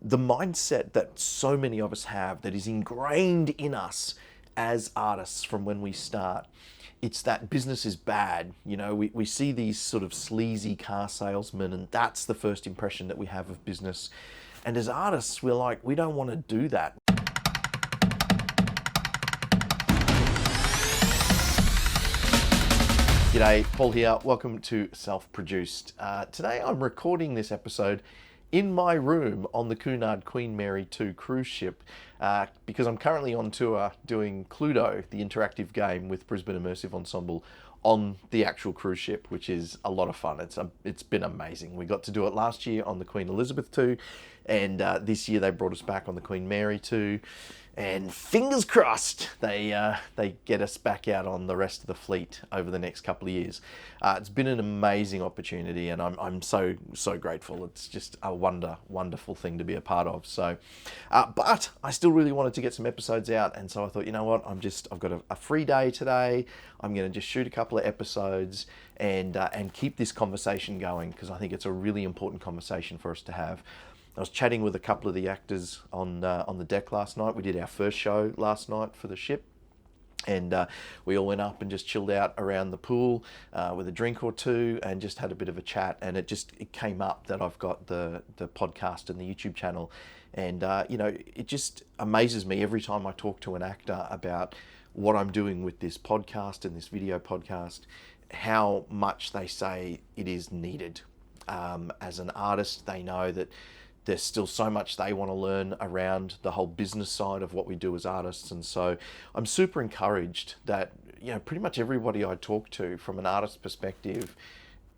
the mindset that so many of us have that is ingrained in us as artists from when we start. It's that business is bad. We see these sort of sleazy car salesmen, and that's the first impression that we have of business. And as artists, we're like, we don't want to do that. G'day, Paul here. Welcome to Self-Produced. Today I'm recording this episode in my room on the Cunard Queen Mary 2 cruise ship because I'm currently on tour doing Cluedo, the interactive game with Brisbane Immersive Ensemble on the actual cruise ship, which is a lot of fun. It's been amazing. We got to do it last year on the Queen Elizabeth 2, and this year they brought us back on the Queen Mary 2. And fingers crossed, they get us back out on the rest of the fleet over the next couple of years. It's been an amazing opportunity, and I'm so grateful. It's just a wonderful thing to be a part of. So, but I still really wanted to get some episodes out, and so I thought, you know what, I've got a free day today. I'm going to just shoot a couple of episodes and keep this conversation going, because I think it's a really important conversation for us to have. I was chatting with a couple of the actors on the deck last night. We did our first show last night for the ship, and we all went up and just chilled out around the pool with a drink or two and just had a bit of a chat. And it came up that I've got the podcast and the YouTube channel, and it just amazes me every time I talk to an actor about what I'm doing with this podcast and this video podcast, how much they say it is needed. As an artist, they know that there's still so much they want to learn around the whole business side of what we do as artists. And so I'm super encouraged that, pretty much everybody I talk to from an artist perspective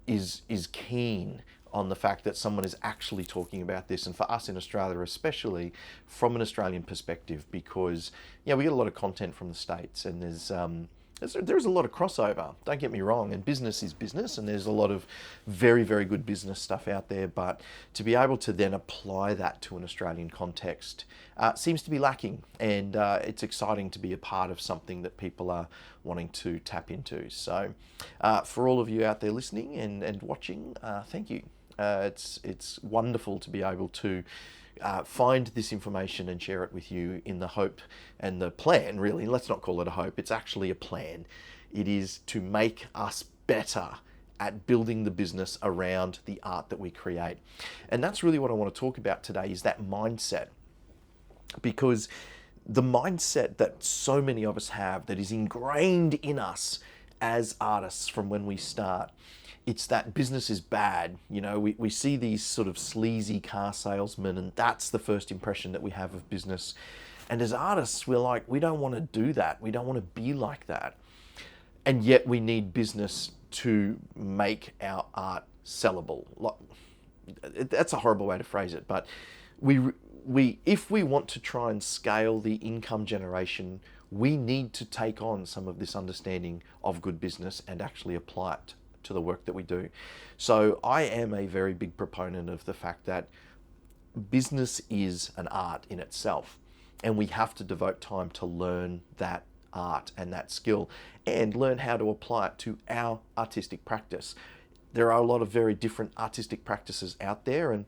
is keen on the fact that someone is actually talking about this. And for us in Australia, especially from an Australian perspective, because, we get a lot of content from the States, and there's a lot of crossover, don't get me wrong, and business is business, and there's a lot of very, very good business stuff out there, but to be able to then apply that to an Australian context seems to be lacking, and it's exciting to be a part of something that people are wanting to tap into. So for all of you out there listening and watching, thank you. It's wonderful to be able to find this information and share it with you in the hope and the plan, really. Let's not call it a hope, it's actually a plan. It is to make us better at building the business around the art that we create. And that's really what I want to talk about today, is that mindset. Because the mindset that so many of us have that is ingrained in us as artists from when we start, it's that business is bad. We see these sort of sleazy car salesmen, and that's the first impression that we have of business. And as artists, we're like, we don't want to do that. We don't want to be like that. And yet we need business to make our art sellable. That's a horrible way to phrase it, but if we want to try and scale the income generation, we need to take on some of this understanding of good business and actually apply it to the work that we do. So I am a very big proponent of the fact that business is an art in itself, and we have to devote time to learn that art and that skill and learn how to apply it to our artistic practice. There are a lot of very different artistic practices out there, and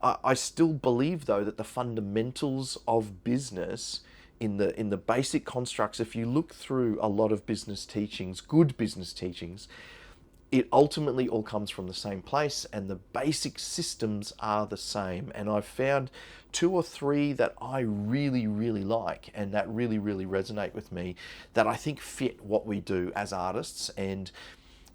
I still believe, though, that the fundamentals of business in the basic constructs, if you look through a lot of business teachings, good business teachings, it ultimately all comes from the same place, and the basic systems are the same. And I've found 2 or 3 that I really, really like and that really, really resonate with me, that I think fit what we do as artists. And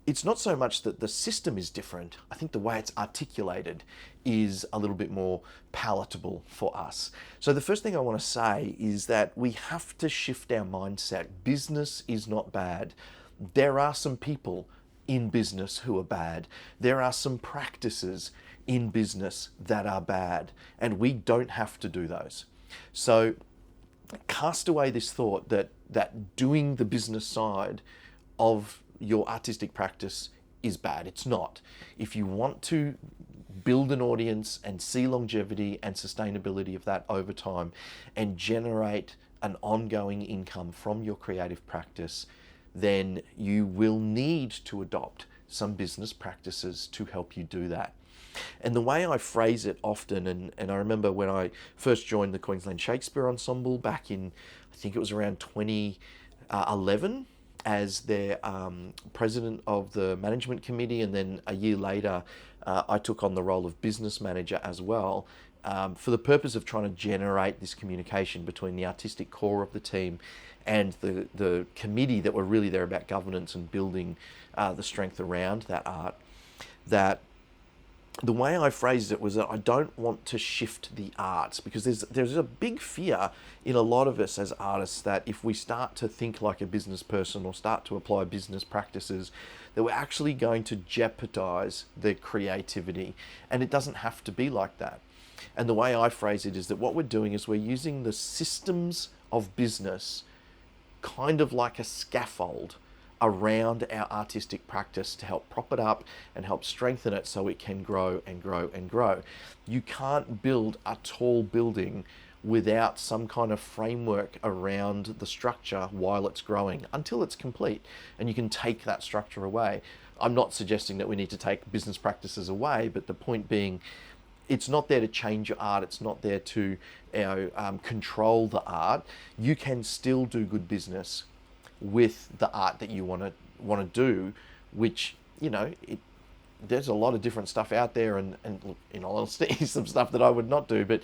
it's not so much that the system is different. I think the way it's articulated is a little bit more palatable for us. So the first thing I want to say is that we have to shift our mindset. Business is not bad. There are some people in business who are bad. There are some practices in business that are bad, and we don't have to do those. So cast away this thought that doing the business side of your artistic practice is bad. It's not. If you want to build an audience and see longevity and sustainability of that over time and generate an ongoing income from your creative practice, then you will need to adopt some business practices to help you do that. And the way I phrase it often, and I remember when I first joined the Queensland Shakespeare Ensemble back in, I think it was around 2011, as their president of the management committee, and then a year later, I took on the role of business manager as well, for the purpose of trying to generate this communication between the artistic core of the team and the committee that were really there about governance and building the strength around that art. That the way I phrased it was that I don't want to shift the arts, because there's a big fear in a lot of us as artists that if we start to think like a business person or start to apply business practices, that we're actually going to jeopardize the creativity. And it doesn't have to be like that. And the way I phrase it is that what we're doing is we're using the systems of business kind of like a scaffold around our artistic practice to help prop it up and help strengthen it so it can grow and grow and grow. You can't build a tall building without some kind of framework around the structure while it's growing until it's complete, and you can take that structure away. I'm not suggesting that we need to take business practices away, but the point being, it's not there to change your art. It's not there to control the art. You can still do good business with the art that you want to do, which, there's a lot of different stuff out there, and in all honesty, some stuff that I would not do. But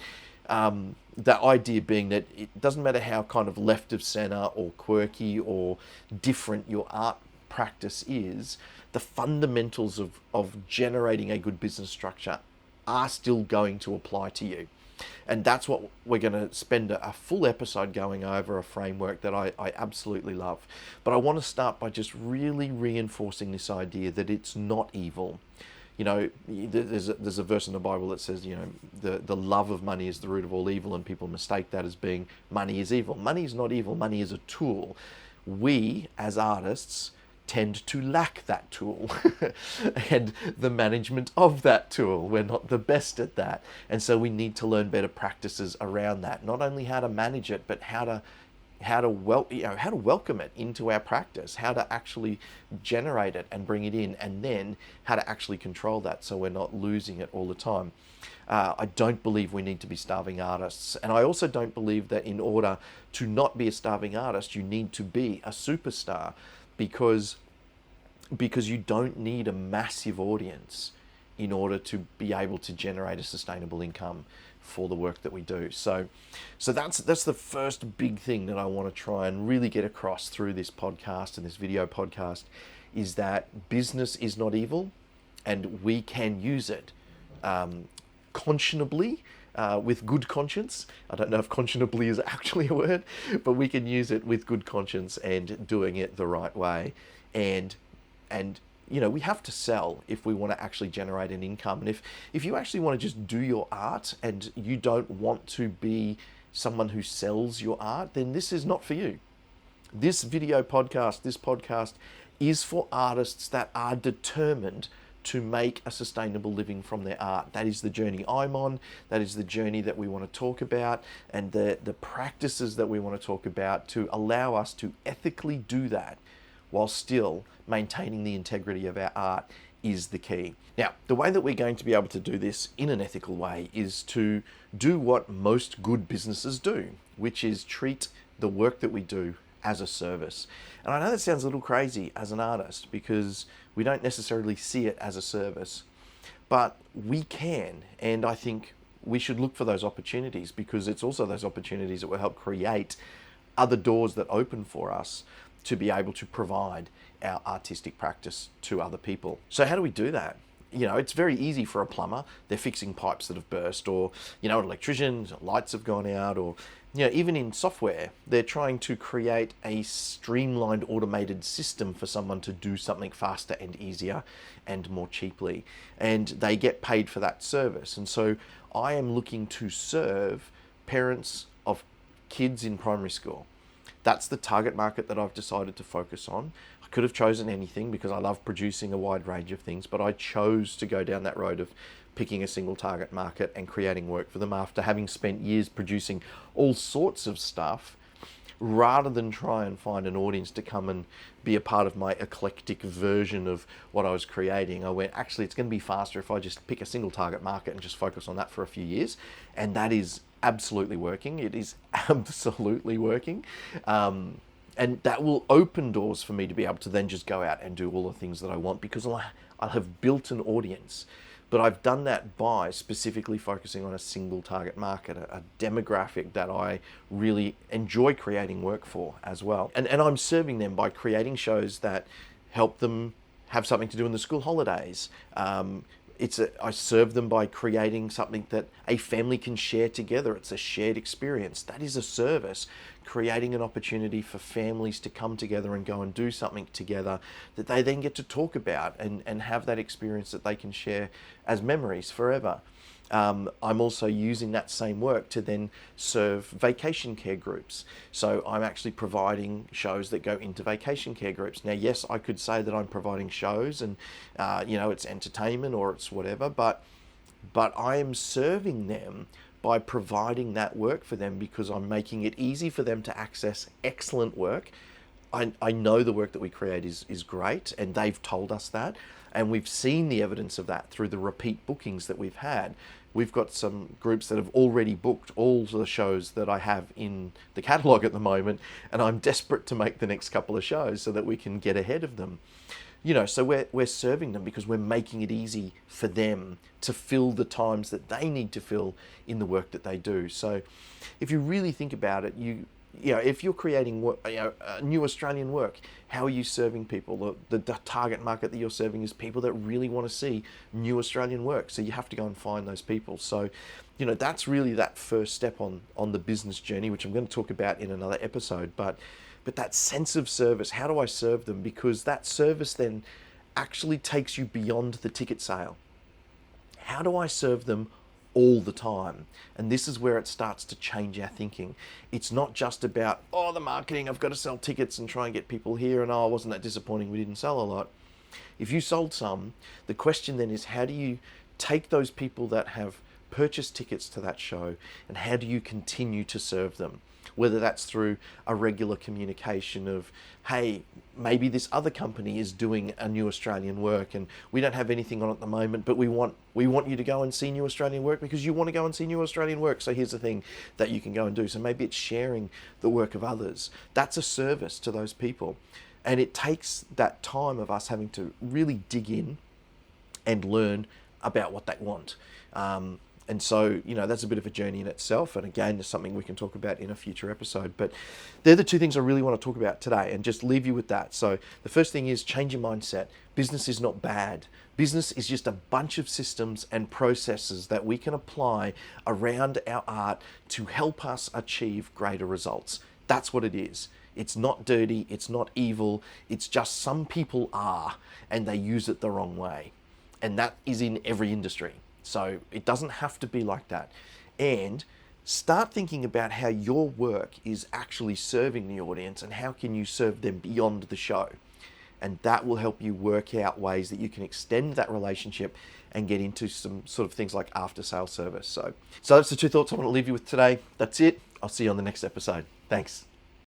the idea being that it doesn't matter how kind of left of center or quirky or different your art practice is, the fundamentals of generating a good business structure are still going to apply to you. And that's what we're going to spend a full episode going over, a framework that I absolutely love. But I want to start by just really reinforcing this idea that it's not evil. There's a verse in the Bible that says, the love of money is the root of all evil, and people mistake that as being money is evil. Money is not evil. Money is a tool. We, as artists, tend to lack that tool and the management of that tool. We're not the best at that. And so we need to learn better practices around that. Not only how to manage it, but how to welcome it into our practice, how to actually generate it and bring it in, and then how to actually control that so we're not losing it all the time. I don't believe we need to be starving artists. And I also don't believe that in order to not be a starving artist, you need to be a superstar, because you don't need a massive audience in order to be able to generate a sustainable income for the work that we do. So that's the first big thing that I want to try and really get across through this podcast and this video podcast, is that business is not evil, and we can use it conscionably, with good conscience. I don't know if conscionably is actually a word, but we can use it with good conscience and doing it the right way. And we have to sell if we want to actually generate an income. And if you actually want to just do your art and you don't want to be someone who sells your art, then this is not for you. This podcast is for artists that are determined to make a sustainable living from their art. That is the journey I'm on. That is the journey that we want to talk about, and the practices that we want to talk about to allow us to ethically do that while still maintaining the integrity of our art is the key. Now, the way that we're going to be able to do this in an ethical way is to do what most good businesses do, which is treat the work that we do as a service. And I know that sounds a little crazy as an artist, because we don't necessarily see it as a service, but we can. And I think we should look for those opportunities, because it's also those opportunities that will help create other doors that open for us to be able to provide our artistic practice to other people. So how do we do that? It's very easy for a plumber. They're fixing pipes that have burst, or, an electrician, lights have gone out, or, even in software, they're trying to create a streamlined automated system for someone to do something faster and easier and more cheaply. And they get paid for that service. And so I am looking to serve parents of kids in primary school. That's the target market that I've decided to focus on. I could have chosen anything, because I love producing a wide range of things, but I chose to go down that road of picking a single target market and creating work for them after having spent years producing all sorts of stuff. rather than try and find an audience to come and be a part of my eclectic version of what I was creating, I went, actually, it's going to be faster if I just pick a single target market and just focus on that for a few years. And that is absolutely working. It is absolutely working. And that will open doors for me to be able to then just go out and do all the things that I want, because I'll have built an audience. But I've done that by specifically focusing on a single target market, a demographic that I really enjoy creating work for as well. And I'm serving them by creating shows that help them have something to do in the school holidays. I serve them by creating something that a family can share together. It's a shared experience. That is a service, creating an opportunity for families to come together and go and do something together that they then get to talk about and have that experience that they can share as memories forever. I'm also using that same work to then serve vacation care groups. So I'm actually providing shows that go into vacation care groups. Now, yes, I could say that I'm providing shows and, it's entertainment or it's whatever, but I am serving them by providing that work for them, because I'm making it easy for them to access excellent work. I know the work that we create is great, and they've told us that. And we've seen the evidence of that through the repeat bookings that we've had. We've got some groups that have already booked all the shows that I have in the catalogue at the moment, and I'm desperate to make the next couple of shows so that we can get ahead of them. So we're serving them because we're making it easy for them to fill the times that they need to fill in the work that they do. So if you really think about it, if you're creating new Australian work, how are you serving people? The target market that you're serving is people that really want to see new Australian work. So you have to go and find those people. So, that's really that first step on the business journey, which I'm going to talk about in another episode. But that sense of service, how do I serve them? Because that service then actually takes you beyond the ticket sale. How do I serve them all the time? And this is where it starts to change our thinking. It's not just about, the marketing, I've got to sell tickets and try and get people here, and wasn't that disappointing, we didn't sell a lot. If you sold some, the question then is, how do you take those people that have purchased tickets to that show, and how do you continue to serve them? Whether that's through a regular communication of, hey, maybe this other company is doing a new Australian work and we don't have anything on at the moment, but we want you to go and see new Australian work because you want to go and see new Australian work. So here's the thing that you can go and do. So maybe it's sharing the work of others. That's a service to those people. And it takes that time of us having to really dig in and learn about what they want. And so, that's a bit of a journey in itself. And again, there's something we can talk about in a future episode. But they're the two things I really want to talk about today and just leave you with that. So the first thing is change your mindset. Business is not bad. Business is just a bunch of systems and processes that we can apply around our art to help us achieve greater results. That's what it is. It's not dirty. It's not evil. It's just some people are, and they use it the wrong way. And that is in every industry. So it doesn't have to be like that. And start thinking about how your work is actually serving the audience and how can you serve them beyond the show. And that will help you work out ways that you can extend that relationship and get into some sort of things like after sales service. So that's the two thoughts I want to leave you with today. That's it. I'll see you on the next episode. Thanks.